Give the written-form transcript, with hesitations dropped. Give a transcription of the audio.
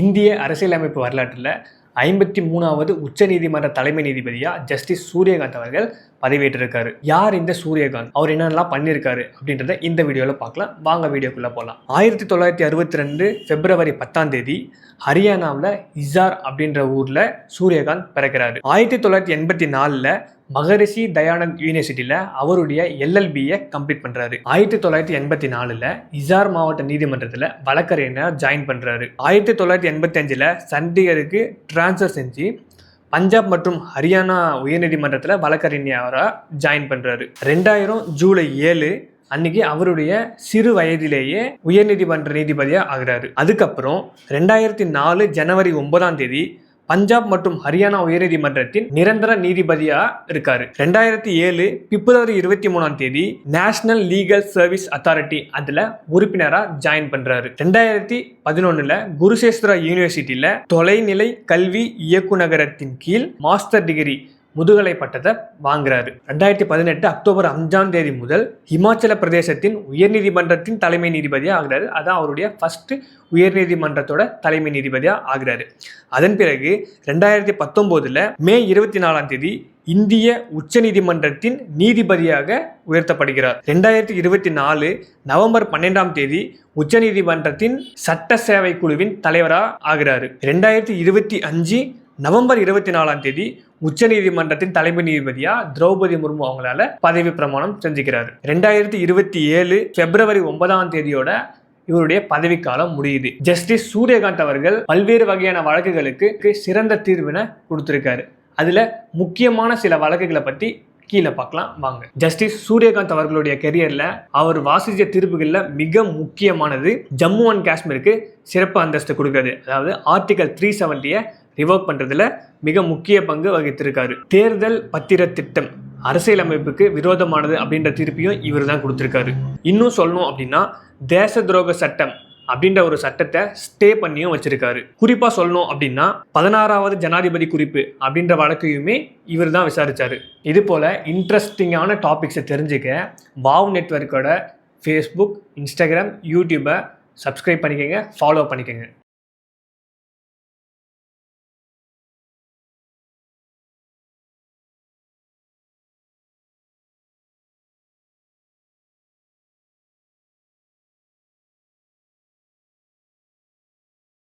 இந்திய அரசியலமைப்பு வரலாற்றில் 53வது உச்சநீதிமன்ற தலைமை நீதிபதியா ஜஸ்டிஸ் சூரியகாந்த் அவர்கள் பதவியேற்றிருக்காரு. யார் இந்த சூரியகாந்த், அவர் என்னென்னலாம் பண்ணியிருக்காரு அப்படின்றத இந்த வீடியோவில் பார்க்கலாம். வாங்க வீடியோக்குள்ளே போகலாம். 1962 பிப்ரவரி 10 ஹரியானாவில் இசார் அப்படின்ற ஊரில் சூரியகாந்த் பிறக்கிறாரு. 1984 மகரிஷி தயானந்த் யூனிவர்சிட்டியில் அவருடைய LLBயை கம்ப்ளீட் பண்ணுறாரு. 1984 இசார் மாவட்ட நீதிமன்றத்தில் வழக்கறிஞர் ஜாயின் பண்ணுறாரு. 1985 சண்டிகருக்கு டிரான்ஸ்ஃபர் செஞ்சு பஞ்சாப் மற்றும் ஹரியானா உயர்நீதிமன்றத்தில் வழக்கறிஞராக ஜாயின் பண்ணுறாரு. 2000 ஜூலை 7 அன்னைக்கு அவருடைய சிறு வயதிலேயே உயர்நீதிமன்ற நீதிபதியாக ஆகிறாரு. அதுக்கப்புறம் 2004 ஜனவரி 9 பஞ்சாப் மற்றும் ஹரியானா உயர்நீதிமன்றத்தின் நிரந்தர நீதிபதியா இருக்காரு. 2007 பிப்ரவரி 23 நேஷனல் லீகல் சர்வீஸ் அத்தாரிட்டி அதுல உறுப்பினரா ஜாயின் பண்றாரு. 2011 குருசேஸ்வரா யூனிவர்சிட்டியில தொலைநிலை கல்வி இயக்குநரகத்தின் கீழ் மாஸ்டர் டிகிரி முதுகலை பட்டத்தை வாங்குறாரு. 2018 அக்டோபர் 5 முதல் இமாச்சல பிரதேசத்தின் உயர்நீதிமன்றத்தின் தலைமை நீதிபதியாக ஆகிறாரு. அதான் அவருடைய ஃபர்ஸ்ட் உயர்நீதிமன்றத்தோட தலைமை நீதிபதியாக ஆகிறாரு. அதன் பிறகு 2019 மே 24 இந்திய உச்சநீதிமன்றத்தின் நீதிபதியாக உயர்த்தப்படுகிறார். 2024 நவம்பர் 12 உச்சநீதிமன்றத்தின் சட்ட சேவை குழுவின் தலைவராக ஆகிறாரு. 2025 நவம்பர் 24 உச்சநீதிமன்றத்தின் தலைமை நீதிபதியா திரௌபதி முர்மு அவங்களால பதவி பிரமாணம் செஞ்சுக்கிறாரு. 2027 பிப்ரவரி 9 இவருடைய பதவிக்காலம் முடியுது. ஜஸ்டிஸ் சூரியகாந்த் அவர்கள் பல்வேறு வகையான வழக்குகளுக்கு சிறந்த தீர்வினை கொடுத்திருக்காரு. அதுல முக்கியமான சில வழக்குகளை பத்தி கீழே பார்க்கலாம் வாங்க. ஜஸ்டிஸ் சூரியகாந்த் அவர்களுடைய கெரியர்ல அவர் வாசிச்ச தீர்ப்புகள்ல மிக முக்கியமானது ஜம்மு அண்ட் காஷ்மீருக்கு சிறப்பு அந்தஸ்து கொடுக்கிறது. அதாவது ஆர்டிகல் 370 ரிவோக் பண்றதுல மிக முக்கிய பங்கு வகித்திருக்காரு. தேர்தல் பத்திர திட்டம் அரசியலமைப்புக்கு விரோதமானது அப்படின்ற தீர்ப்பையும் இவர் தான் கொடுத்திருக்காரு. இன்னும் சொல்லணும் அப்படின்னா தேச துரோக சட்டம் அப்படின்ற ஒரு சட்டத்தை ஸ்டே பண்ணியும் வச்சிருக்காரு. குறிப்பா சொல்லணும் அப்படின்னா 16வது ஜனாதிபதி குறிப்பு அப்படின்ற வழக்கையுமே இவர் தான் விசாரிச்சாரு. இது போல இன்ட்ரெஸ்டிங்கான டாபிக்ஸை தெரிஞ்சுக்க வாவ் நெட்வொர்க்கோட ஃபேஸ்புக், இன்ஸ்டாகிராம், யூடியூபை சப்ஸ்கிரைப் பண்ணிக்கோங்க, ஃபாலோ பண்ணிக்கோங்க.